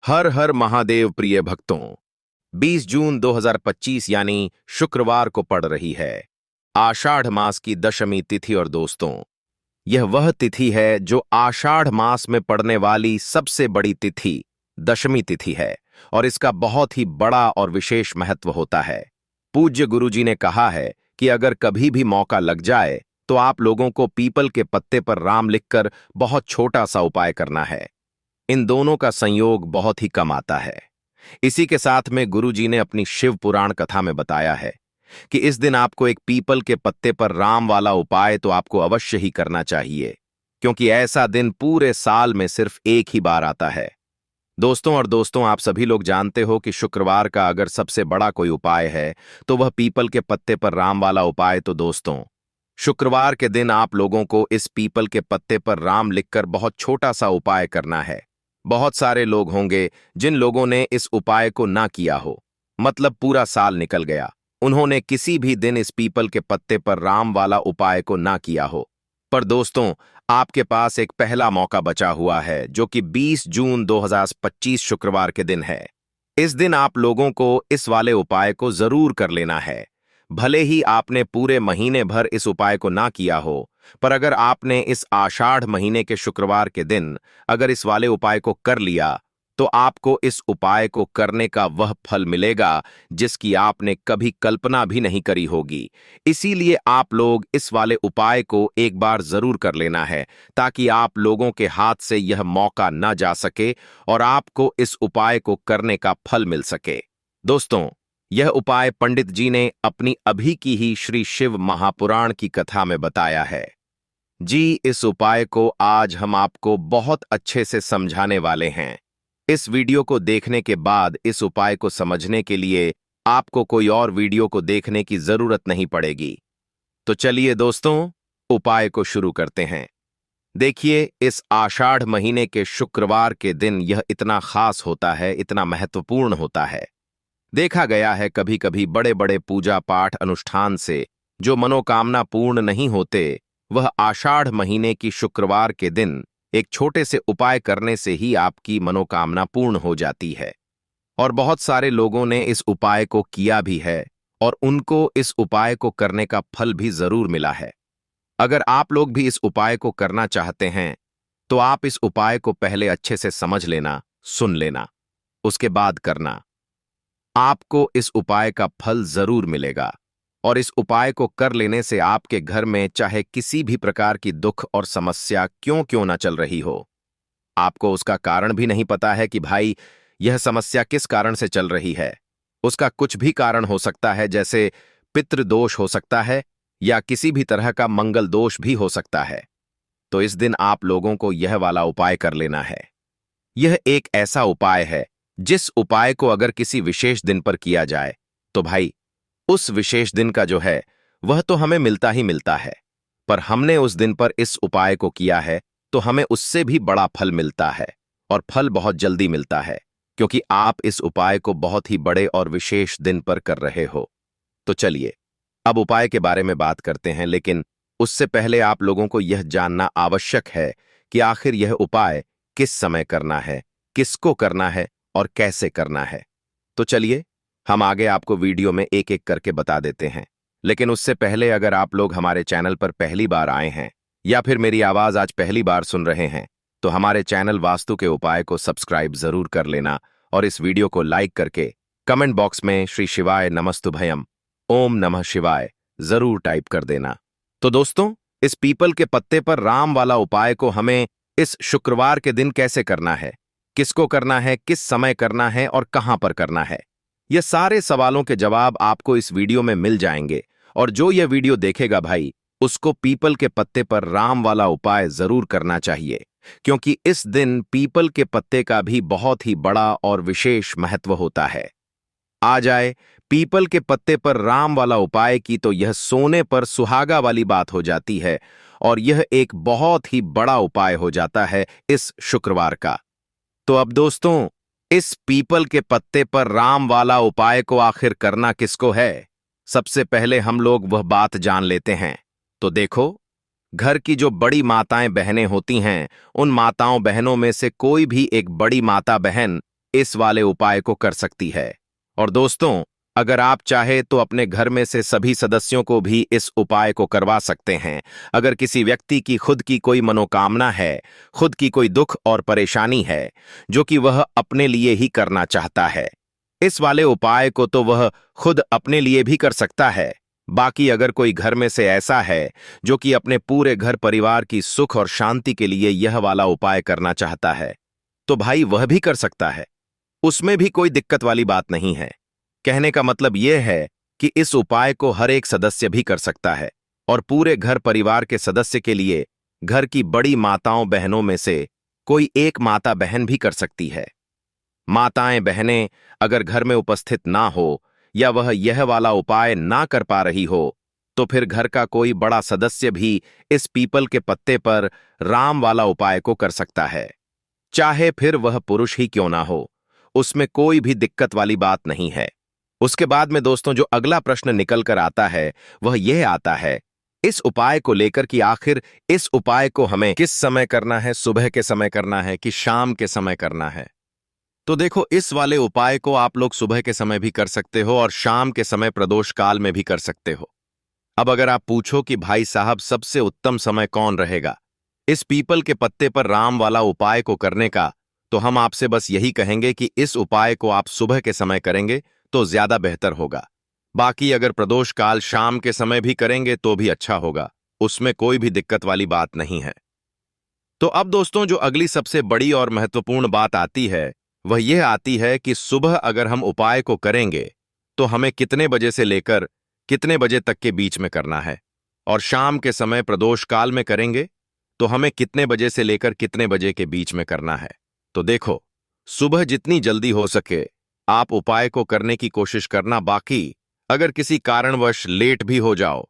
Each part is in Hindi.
हर हर महादेव प्रिय भक्तों, 20 जून 2025 यानी शुक्रवार को पड़ रही है आषाढ़ मास की दशमी तिथि। और दोस्तों, यह वह तिथि है जो आषाढ़ मास में पड़ने वाली सबसे बड़ी तिथि दशमी तिथि है और इसका बहुत ही बड़ा और विशेष महत्व होता है। पूज्य गुरुजी ने कहा है कि अगर कभी भी मौका लग जाए तो आप लोगों को पीपल के पत्ते पर राम लिखकर बहुत छोटा सा उपाय करना है। इन दोनों का संयोग बहुत ही कम आता है। इसी के साथ में गुरुजी ने अपनी शिव पुराण कथा में बताया है कि इस दिन आपको एक पीपल के पत्ते पर राम वाला उपाय तो आपको अवश्य ही करना चाहिए, क्योंकि ऐसा दिन पूरे साल में सिर्फ एक ही बार आता है। दोस्तों, आप सभी लोग जानते हो कि शुक्रवार का अगर सबसे बड़ा कोई उपाय है तो वह पीपल के पत्ते पर राम वाला उपाय। तो दोस्तों, शुक्रवार के दिन आप लोगों को इस पीपल के पत्ते पर राम लिखकर बहुत छोटा सा उपाय करना है। बहुत सारे लोग होंगे जिन लोगों ने इस उपाय को ना किया हो, मतलब पूरा साल निकल गया, उन्होंने किसी भी दिन इस पीपल के पत्ते पर राम वाला उपाय को ना किया हो। पर दोस्तों, आपके पास एक पहला मौका बचा हुआ है जो कि 20 जून 2025 शुक्रवार के दिन है। इस दिन आप लोगों को इस वाले उपाय को जरूर कर लेना है। भले ही आपने पूरे महीने भर इस उपाय को ना किया हो, पर अगर आपने इस आषाढ़ महीने के शुक्रवार के दिन अगर इस वाले उपाय को कर लिया तो आपको इस उपाय को करने का वह फल मिलेगा जिसकी आपने कभी कल्पना भी नहीं करी होगी। इसीलिए आप लोग इस वाले उपाय को एक बार जरूर कर लेना है, ताकि आप लोगों के हाथ से यह मौका न जा सके और आपको इस उपाय को करने का फल मिल सके। दोस्तों, यह उपाय पंडित जी ने अपनी अभी की ही श्री शिव महापुराण की कथा में बताया है। जी, इस उपाय को आज हम आपको बहुत अच्छे से समझाने वाले हैं। इस वीडियो को देखने के बाद इस उपाय को समझने के लिए आपको कोई और वीडियो को देखने की जरूरत नहीं पड़ेगी। तो चलिए दोस्तों, उपाय को शुरू करते हैं। देखिए, इस आषाढ़ महीने के शुक्रवार के दिन यह इतना खास होता है, इतना महत्वपूर्ण होता है। देखा गया है कभी कभी बड़े बड़े पूजा पाठ अनुष्ठान से जो मनोकामना पूर्ण नहीं होते, वह आषाढ़ महीने की शुक्रवार के दिन एक छोटे से उपाय करने से ही आपकी मनोकामना पूर्ण हो जाती है। और बहुत सारे लोगों ने इस उपाय को किया भी है और उनको इस उपाय को करने का फल भी जरूर मिला है। अगर आप लोग भी इस उपाय को करना चाहते हैं तो आप इस उपाय को पहले अच्छे से समझ लेना, सुन लेना, उसके बाद करना। आपको इस उपाय का फल जरूर मिलेगा और इस उपाय को कर लेने से आपके घर में चाहे किसी भी प्रकार की दुख और समस्या क्यों ना चल रही हो, आपको उसका कारण भी नहीं पता है कि भाई यह समस्या किस कारण से चल रही है। उसका कुछ भी कारण हो सकता है, जैसे पितृदोष हो सकता है या किसी भी तरह का मंगल दोष भी हो सकता है। तो इस दिन आप लोगों को यह वाला उपाय कर लेना है। यह एक ऐसा उपाय है जिस उपाय को अगर किसी विशेष दिन पर किया जाए तो भाई उस विशेष दिन का जो है वह तो हमें मिलता ही मिलता है, पर हमने उस दिन पर इस उपाय को किया है तो हमें उससे भी बड़ा फल मिलता है और फल बहुत जल्दी मिलता है, क्योंकि आप इस उपाय को बहुत ही बड़े और विशेष दिन पर कर रहे हो। तो चलिए अब उपाय के बारे में बात करते हैं, लेकिन उससे पहले आप लोगों को यह जानना आवश्यक है कि आखिर यह उपाय किस समय करना है, किसको करना है और कैसे करना है। तो चलिए हम आगे आपको वीडियो में एक एक करके बता देते हैं। लेकिन उससे पहले अगर आप लोग हमारे चैनल पर पहली बार आए हैं या फिर मेरी आवाज आज पहली बार सुन रहे हैं तो हमारे चैनल वास्तु के उपाय को सब्सक्राइब जरूर कर लेना और इस वीडियो को लाइक करके कमेंट बॉक्स में श्री शिवाय नमस्तुभयम, ओम नमः शिवाय जरूर टाइप कर देना। तो दोस्तों, इस पीपल के पत्ते पर राम वाला उपाय को हमें इस शुक्रवार के दिन कैसे करना है, किसको करना है, किस समय करना है और कहां पर करना है, ये सारे सवालों के जवाब आपको इस वीडियो में मिल जाएंगे। और जो यह वीडियो देखेगा भाई, उसको पीपल के पत्ते पर राम वाला उपाय जरूर करना चाहिए, क्योंकि इस दिन पीपल के पत्ते का भी बहुत ही बड़ा और विशेष महत्व होता है। आ जाए पीपल के पत्ते पर राम वाला उपाय की तो यह सोने पर सुहागा वाली बात हो जाती है और यह एक बहुत ही बड़ा उपाय हो जाता है इस शुक्रवार का। तो अब दोस्तों, इस पीपल के पत्ते पर राम वाला उपाय को आखिर करना किसको है, सबसे पहले हम लोग वह बात जान लेते हैं। तो देखो, घर की जो बड़ी माताएं बहनें होती हैं, उन माताओं बहनों में से कोई भी एक बड़ी माता बहन इस वाले उपाय को कर सकती है। और दोस्तों, अगर आप चाहे तो अपने घर में से सभी सदस्यों को भी इस उपाय को करवा सकते हैं। अगर किसी व्यक्ति की खुद की कोई मनोकामना है, खुद की कोई दुख और परेशानी है जो कि वह अपने लिए ही करना चाहता है, इस वाले उपाय को तो वह खुद अपने लिए भी कर सकता है। बाकी अगर कोई घर में से ऐसा है जो कि अपने पूरे घर परिवार की सुख और शांति के लिए यह वाला उपाय करना चाहता है, तो भाई वह भी कर सकता है। उसमें भी कोई दिक्कत वाली बात नहीं है। कहने का मतलब यह है कि इस उपाय को हर एक सदस्य भी कर सकता है और पूरे घर परिवार के सदस्य के लिए घर की बड़ी माताओं बहनों में से कोई एक माता बहन भी कर सकती है। माताएं बहनें अगर घर में उपस्थित ना हो या वह यह वाला उपाय ना कर पा रही हो, तो फिर घर का कोई बड़ा सदस्य भी इस पीपल के पत्ते पर राम वाला उपाय को कर सकता है। चाहे फिर वह पुरुष ही क्यों ना हो, उसमें कोई भी दिक्कत वाली बात नहीं है। उसके बाद में दोस्तों जो अगला प्रश्न निकल कर आता है वह यह आता है इस उपाय को लेकर कि आखिर इस उपाय को हमें किस समय करना है, सुबह के समय करना है कि शाम के समय करना है। तो देखो, इस वाले उपाय को आप लोग सुबह के समय भी कर सकते हो और शाम के समय प्रदोष काल में भी कर सकते हो। अब अगर आप पूछो कि भाई साहब सबसे उत्तम समय कौन रहेगा इस पीपल के पत्ते पर राम वाला उपाय को करने का, तो हम आपसे बस यही कहेंगे कि इस उपाय को आप सुबह के समय करेंगे तो ज्यादा बेहतर होगा। बाकी अगर प्रदोष काल शाम के समय भी करेंगे तो भी अच्छा होगा, उसमें कोई भी दिक्कत वाली बात नहीं है। तो अब दोस्तों जो अगली सबसे बड़ी और महत्वपूर्ण बात आती है वह यह आती है कि सुबह अगर हम उपाय को करेंगे तो हमें कितने बजे से लेकर कितने बजे तक के बीच में करना है, और शाम के समय प्रदोष काल में करेंगे तो हमें कितने बजे से लेकर कितने बजे के बीच में करना है। तो देखो, सुबह जितनी जल्दी हो सके आप उपाय को करने की कोशिश करना। बाकी अगर किसी कारणवश लेट भी हो जाओ,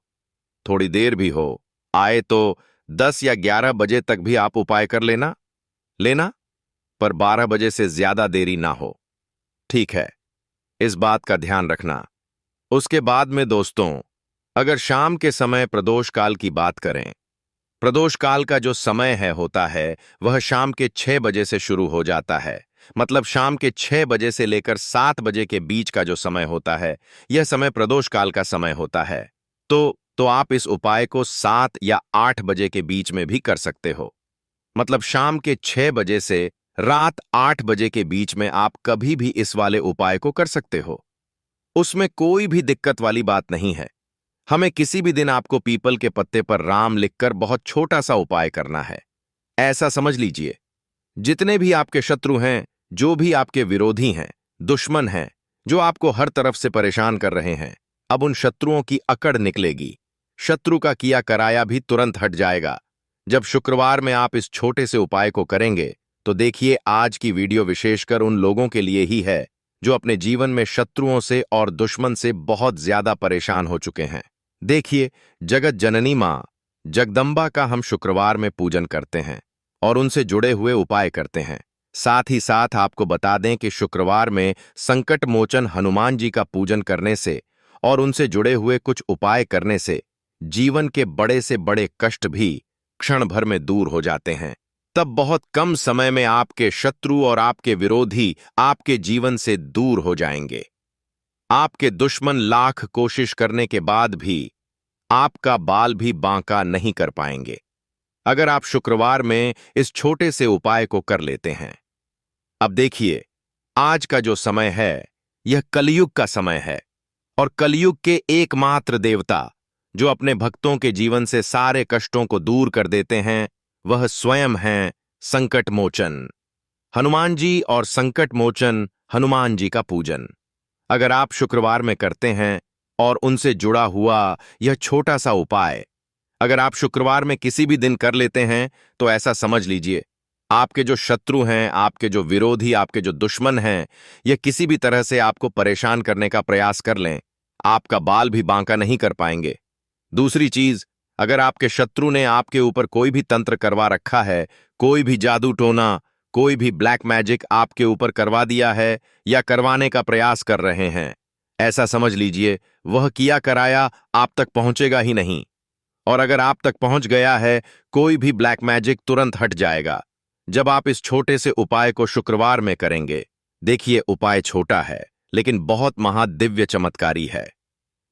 थोड़ी देर भी हो आए, तो 10 या 11 बजे तक भी आप उपाय कर लेना, पर 12 बजे से ज्यादा देरी ना हो। ठीक है, इस बात का ध्यान रखना। उसके बाद में दोस्तों, अगर शाम के समय प्रदोष काल की बात करें, प्रदोष काल का जो समय होता है वह शाम के 6 बजे से शुरू हो जाता है। मतलब शाम के 6 बजे से लेकर 7 बजे के बीच का जो समय होता है, यह समय प्रदोष काल का समय होता है। तो आप इस उपाय को 7 या 8 बजे के बीच में भी कर सकते हो। मतलब शाम के 6 बजे से रात 8 बजे के बीच में आप कभी भी इस वाले उपाय को कर सकते हो। उसमें कोई भी दिक्कत वाली बात नहीं है। हमें किसी भी दिन आपको पीपल के पत्ते पर राम लिखकर बहुत छोटा सा उपाय करना है। ऐसा समझ लीजिए, जितने भी आपके शत्रु हैं, जो भी आपके विरोधी हैं, दुश्मन हैं, जो आपको हर तरफ से परेशान कर रहे हैं, अब उन शत्रुओं की अकड़ निकलेगी। शत्रु का किया कराया भी तुरंत हट जाएगा। जब शुक्रवार में आप इस छोटे से उपाय को करेंगे तो देखिए, आज की वीडियो विशेषकर उन लोगों के लिए ही है जो अपने जीवन में शत्रुओं से और दुश्मन से बहुत ज्यादा परेशान हो चुके हैं। देखिए, जगत जननी मां जगदम्बा का हम शुक्रवार में पूजन करते हैं और उनसे जुड़े हुए उपाय करते हैं। साथ ही साथ आपको बता दें कि शुक्रवार में संकट मोचन हनुमान जी का पूजन करने से और उनसे जुड़े हुए कुछ उपाय करने से जीवन के बड़े से बड़े कष्ट भी क्षण भर में दूर हो जाते हैं। तब बहुत कम समय में आपके शत्रु और आपके विरोधी आपके जीवन से दूर हो जाएंगे। आपके दुश्मन लाख कोशिश करने के बाद भी आपका बाल भी बांका नहीं कर पाएंगे, अगर आप शुक्रवार में इस छोटे से उपाय को कर लेते हैं। अब देखिए, आज का जो समय है यह कलयुग का समय है और कलयुग के एकमात्र देवता जो अपने भक्तों के जीवन से सारे कष्टों को दूर कर देते हैं वह स्वयं हैं संकट मोचन हनुमान जी। और संकट मोचन हनुमान जी का पूजन अगर आप शुक्रवार में करते हैं और उनसे जुड़ा हुआ यह छोटा सा उपाय अगर आप शुक्रवार में किसी भी दिन कर लेते हैं, तो ऐसा समझ लीजिए, आपके जो शत्रु हैं, आपके जो विरोधी, आपके जो दुश्मन हैं, यह किसी भी तरह से आपको परेशान करने का प्रयास कर लें, आपका बाल भी बांका नहीं कर पाएंगे। दूसरी चीज, अगर आपके शत्रु ने आपके ऊपर कोई भी तंत्र करवा रखा है, कोई भी जादू टोना, कोई भी ब्लैक मैजिक आपके ऊपर करवा दिया है या करवाने का प्रयास कर रहे हैं, ऐसा समझ लीजिए वह किया कराया आप तक पहुंचेगा ही नहीं। और अगर आप तक पहुंच गया है, कोई भी ब्लैक मैजिक तुरंत हट जाएगा जब आप इस छोटे से उपाय को शुक्रवार में करेंगे। देखिए, उपाय छोटा है लेकिन बहुत महादिव्य चमत्कारी है।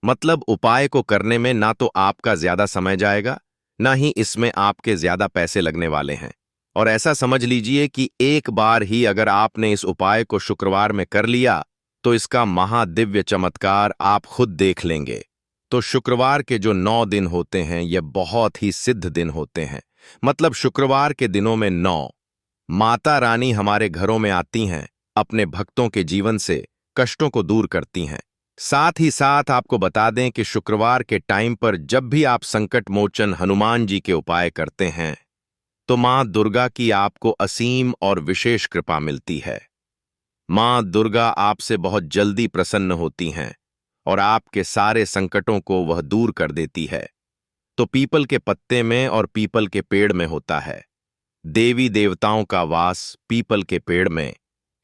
मतलब उपाय को करने में ना तो आपका ज्यादा समय जाएगा, ना ही इसमें आपके ज्यादा पैसे लगने वाले हैं। और ऐसा समझ लीजिए कि एक बार ही अगर आपने इस उपाय को शुक्रवार में कर लिया तो इसका महादिव्य चमत्कार आप खुद देख लेंगे। तो शुक्रवार के जो 9 दिन होते हैं ये बहुत ही सिद्ध दिन होते हैं। मतलब शुक्रवार के दिनों में 9 माता रानी हमारे घरों में आती हैं, अपने भक्तों के जीवन से कष्टों को दूर करती हैं। साथ ही साथ आपको बता दें कि शुक्रवार के टाइम पर जब भी आप संकट मोचन हनुमान जी के उपाय करते हैं तो मां दुर्गा की आपको असीम और विशेष कृपा मिलती है। मां दुर्गा आपसे बहुत जल्दी प्रसन्न होती हैं और आपके सारे संकटों को वह दूर कर देती है। तो पीपल के पत्ते में और पीपल के पेड़ में होता है। देवी देवताओं का वास पीपल के पेड़ में।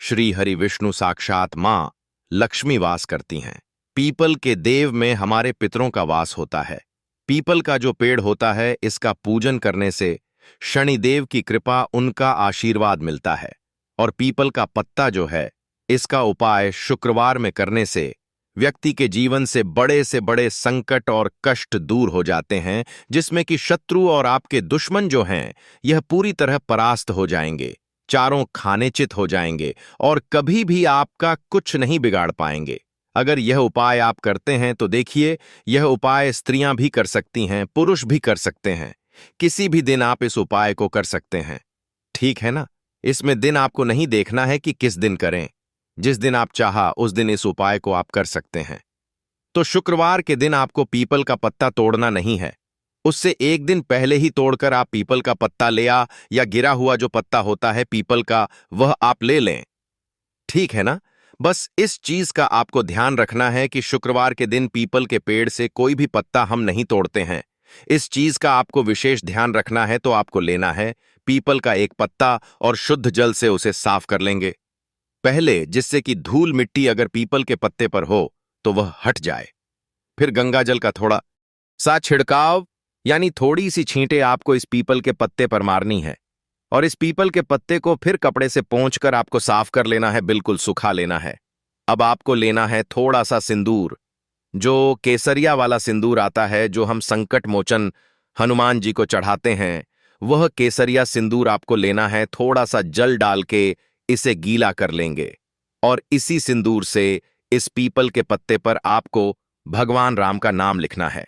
श्री हरि विष्णु साक्षात मां लक्ष्मी वास करती हैं। पीपल के देव में हमारे पितरों का वास होता है। पीपल का जो पेड़ होता है इसका पूजन करने से शनिदेव की कृपा उनका आशीर्वाद मिलता है। और पीपल का पत्ता जो है इसका उपाय शुक्रवार में करने से व्यक्ति के जीवन से बड़े संकट और कष्ट दूर हो जाते हैं, जिसमें कि शत्रु और आपके दुश्मन जो हैं यह पूरी तरह परास्त हो जाएंगे, चारों खाने चित हो जाएंगे और कभी भी आपका कुछ नहीं बिगाड़ पाएंगे। अगर यह उपाय आप करते हैं तो देखिए, यह उपाय स्त्रियां भी कर सकती हैं, पुरुष भी कर सकते हैं। किसी भी दिन आप इस उपाय को कर सकते हैं, ठीक है ना। इसमें दिन आपको नहीं देखना है कि किस दिन करें, जिस दिन आप चाहा उस दिन इस उपाय को आप कर सकते हैं। तो शुक्रवार के दिन आपको पीपल का पत्ता तोड़ना नहीं है, उससे एक दिन पहले ही तोड़कर आप पीपल का पत्ता ले आ, या गिरा हुआ जो पत्ता होता है पीपल का वह आप ले लें, ठीक है ना। बस इस चीज का आपको ध्यान रखना है कि शुक्रवार के दिन पीपल के पेड़ से कोई भी पत्ता हम नहीं तोड़ते हैं। इस चीज का आपको विशेष ध्यान रखना है। तो आपको लेना है पीपल का एक पत्ता और शुद्ध जल से उसे साफ कर लेंगे पहले, जिससे कि धूल मिट्टी अगर पीपल के पत्ते पर हो तो वह हट जाए। फिर गंगा जल का थोड़ा सा छिड़काव यानी थोड़ी सी छींटे आपको इस पीपल के पत्ते पर मारनी है और इस पीपल के पत्ते को फिर कपड़े से पोंछकर आपको साफ कर लेना है, बिल्कुल सुखा लेना है। अब आपको लेना है थोड़ा सा सिंदूर, जो केसरिया वाला सिंदूर आता है जो हम संकट मोचन हनुमान जी को चढ़ाते हैं, वह केसरिया सिंदूर आपको लेना है। थोड़ा सा जल डाल के इसे गीला कर लेंगे और इसी सिंदूर से इस पीपल के पत्ते पर आपको भगवान राम का नाम लिखना है।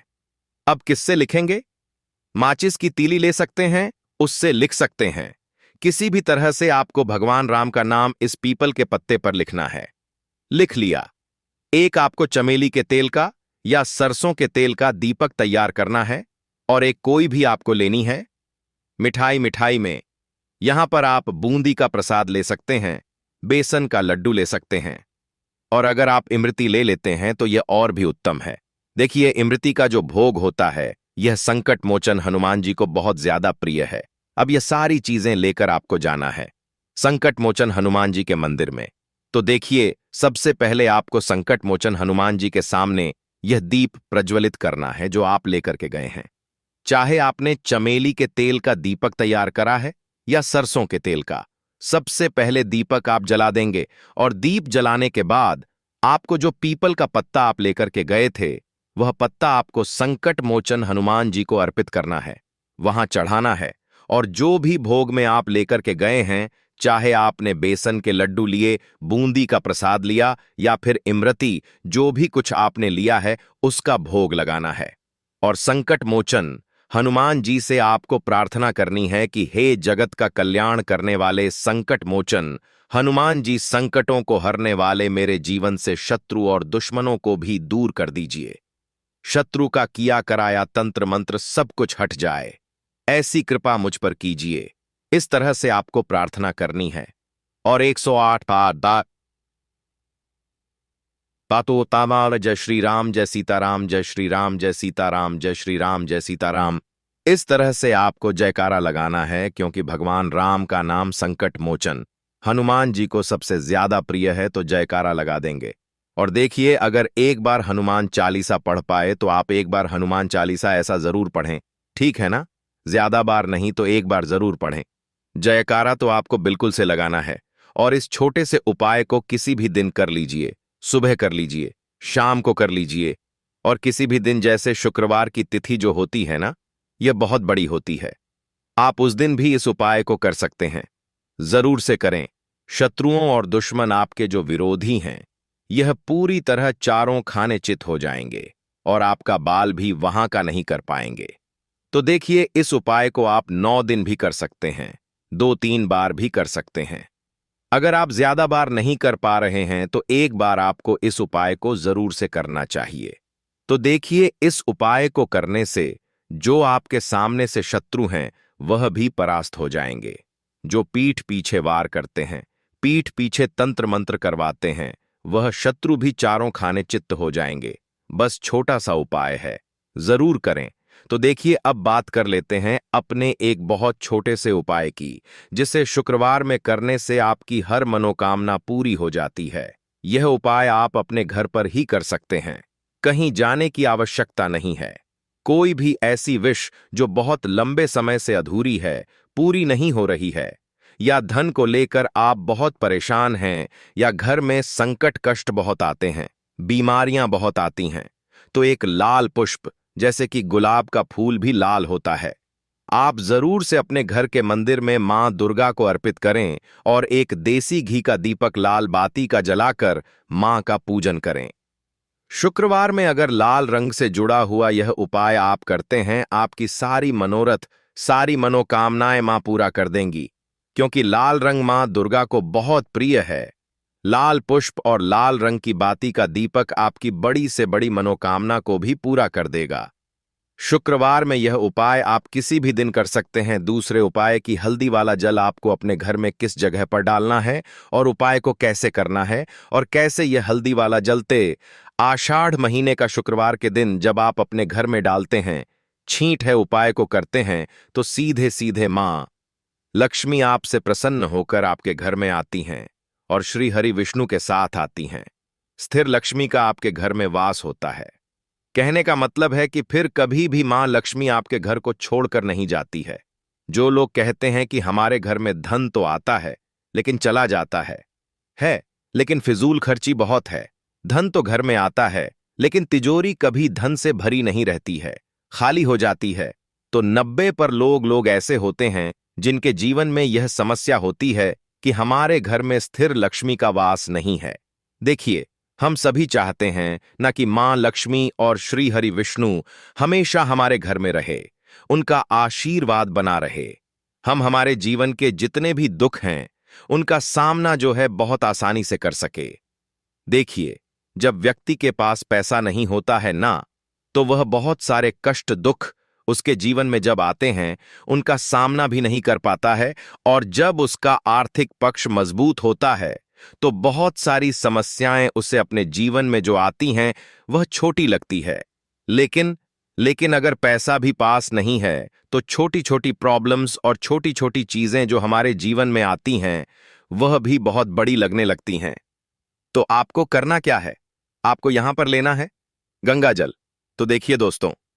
अब किससे लिखेंगे? माचिस की तीली ले सकते हैं, उससे लिख सकते हैं। किसी भी तरह से आपको भगवान राम का नाम इस पीपल के पत्ते पर लिखना है। लिख लिया। एक आपको चमेली के तेल का या सरसों के तेल का दीपक तैयार करना है और एक कोई भी आपको लेनी है। मिठाई में यहां पर आप बूंदी का प्रसाद ले सकते हैं, बेसन का लड्डू ले सकते हैं और अगर आप इमरती ले लेते हैं तो यह और भी उत्तम है। देखिए, इमरती का जो भोग होता है यह संकट मोचन हनुमान जी को बहुत ज्यादा प्रिय है। अब यह सारी चीजें लेकर आपको जाना है संकट मोचन हनुमान जी के मंदिर में। तो देखिए, सबसे पहले आपको संकट मोचन हनुमान जी के सामने यह दीप प्रज्वलित करना है जो आप लेकर के गए हैं। चाहे आपने चमेली के तेल का दीपक तैयार करा है या सरसों के तेल का, सबसे पहले दीपक आप जला देंगे और दीप जलाने के बाद आपको जो पीपल का पत्ता आप लेकर के गए थे वह पत्ता आपको संकट मोचन हनुमान जी को अर्पित करना है, वहां चढ़ाना है। और जो भी भोग में आप लेकर के गए हैं, चाहे आपने बेसन के लड्डू लिए, बूंदी का प्रसाद लिया या फिर इमरती, जो भी कुछ आपने लिया है उसका भोग लगाना है। और संकट मोचन हनुमान जी से आपको प्रार्थना करनी है कि हे जगत का कल्याण करने वाले संकट मोचन हनुमान जी, संकटों को हरने वाले मेरे जीवन से शत्रु और दुश्मनों को भी दूर कर दीजिए। शत्रु का किया कराया तंत्र मंत्र सब कुछ हट जाए, ऐसी कृपा मुझ पर कीजिए। इस तरह से आपको प्रार्थना करनी है। और 108 बार पातो तामाल जय श्री राम जय सीताराम, जय श्री राम जय सीताराम, जय श्री राम जय सीताराम, इस तरह से आपको जयकारा लगाना है, क्योंकि भगवान राम का नाम संकट मोचन हनुमान जी को सबसे ज्यादा प्रिय है। तो जयकारा लगा देंगे। और देखिए, अगर एक बार हनुमान चालीसा पढ़ पाए तो आप एक बार हनुमान चालीसा ऐसा जरूर पढ़ें, ठीक है ना। ज्यादा बार नहीं तो एक बार जरूर पढ़ें। जयकारा तो आपको बिल्कुल से लगाना है और इस छोटे से उपाय को किसी भी दिन कर लीजिए। सुबह कर लीजिए, शाम को कर लीजिए, और किसी भी दिन, जैसे शुक्रवार की तिथि जो होती है ना, यह बहुत बड़ी होती है, आप उस दिन भी इस उपाय को कर सकते हैं। जरूर से करें। शत्रुओं और दुश्मन, आपके जो विरोधी हैं, यह पूरी तरह चारों खाने चित हो जाएंगे और आपका बाल भी वहां का नहीं कर पाएंगे। तो देखिए, इस उपाय को आप 9 दिन भी कर सकते हैं, 2-3 बार भी कर सकते हैं। अगर आप ज्यादा बार नहीं कर पा रहे हैं तो एक बार आपको इस उपाय को जरूर से करना चाहिए। तो देखिए, इस उपाय को करने से जो आपके सामने से शत्रु हैं वह भी परास्त हो जाएंगे। जो पीठ पीछे वार करते हैं, पीठ पीछे तंत्र मंत्र करवाते हैं, वह शत्रु भी चारों खाने चित्त हो जाएंगे। बस छोटा सा उपाय है, जरूर करें। तो देखिए, अब बात कर लेते हैं अपने एक बहुत छोटे से उपाय की, जिसे शुक्रवार में करने से आपकी हर मनोकामना पूरी हो जाती है। यह उपाय आप अपने घर पर ही कर सकते हैं, कहीं जाने की आवश्यकता नहीं है। कोई भी ऐसी विश जो बहुत लंबे समय से अधूरी है, पूरी नहीं हो रही है, या धन को लेकर आप बहुत परेशान हैं, या घर में संकट कष्ट बहुत आते हैं, बीमारियां बहुत आती हैं, तो एक लाल पुष्प, जैसे कि गुलाब का फूल भी लाल होता है, आप जरूर से अपने घर के मंदिर में मां दुर्गा को अर्पित करें और एक देसी घी का दीपक लाल बाती का जलाकर मां का पूजन करें। शुक्रवार में अगर लाल रंग से जुड़ा हुआ यह उपाय आप करते हैं, आपकी सारी मनोरथ, सारी मनोकामनाएं मां पूरा कर देंगी, क्योंकि लाल रंग मां दुर्गा को बहुत प्रिय है। लाल पुष्प और लाल रंग की बाती का दीपक आपकी बड़ी से बड़ी मनोकामना को भी पूरा कर देगा। शुक्रवार में यह उपाय आप किसी भी दिन कर सकते हैं। दूसरे उपाय की हल्दी वाला जल आपको अपने घर में किस जगह पर डालना है और उपाय को कैसे करना है और कैसे यह हल्दी वाला जलते आषाढ़ महीने का शुक्रवार के दिन जब आप अपने घर में डालते हैं, छींट है उपाय को करते हैं, तो सीधे सीधे मां लक्ष्मी आपसे प्रसन्न होकर आपके घर में आती हैं और श्री हरि विष्णु के साथ आती हैं। स्थिर लक्ष्मी का आपके घर में वास होता है। कहने का मतलब है कि फिर कभी भी मां लक्ष्मी आपके घर को छोड़कर नहीं जाती है। जो लोग कहते हैं कि हमारे घर में धन तो आता है लेकिन चला जाता है, लेकिन फिजूल खर्ची बहुत है। धन तो घर में आता है लेकिन तिजोरी कभी धन से भरी नहीं रहती है, खाली हो जाती है। तो 90% लोग ऐसे होते हैं जिनके जीवन में यह समस्या होती है कि हमारे घर में स्थिर लक्ष्मी का वास नहीं है। देखिए, हम सभी चाहते हैं ना कि मां लक्ष्मी और श्री हरि विष्णु हमेशा हमारे घर में रहे, उनका आशीर्वाद बना रहे। हम हमारे जीवन के जितने भी दुख हैं उनका सामना जो है बहुत आसानी से कर सके। देखिए, जब व्यक्ति के पास पैसा नहीं होता है ना, तो वह बहुत सारे कष्ट दुख उसके जीवन में जब आते हैं उनका सामना भी नहीं कर पाता है, और जब उसका आर्थिक पक्ष मजबूत होता है तो बहुत सारी समस्याएं उसे अपने जीवन में जो आती हैं वह छोटी लगती है। लेकिन अगर पैसा भी पास नहीं है तो छोटी छोटी प्रॉब्लम्स और छोटी छोटी चीजें जो हमारे जीवन में आती हैं वह भी बहुत बड़ी लगने लगती हैं। तो आपको करना क्या है? आपको यहां पर लेना है गंगा जल। तो देखिए दोस्तों,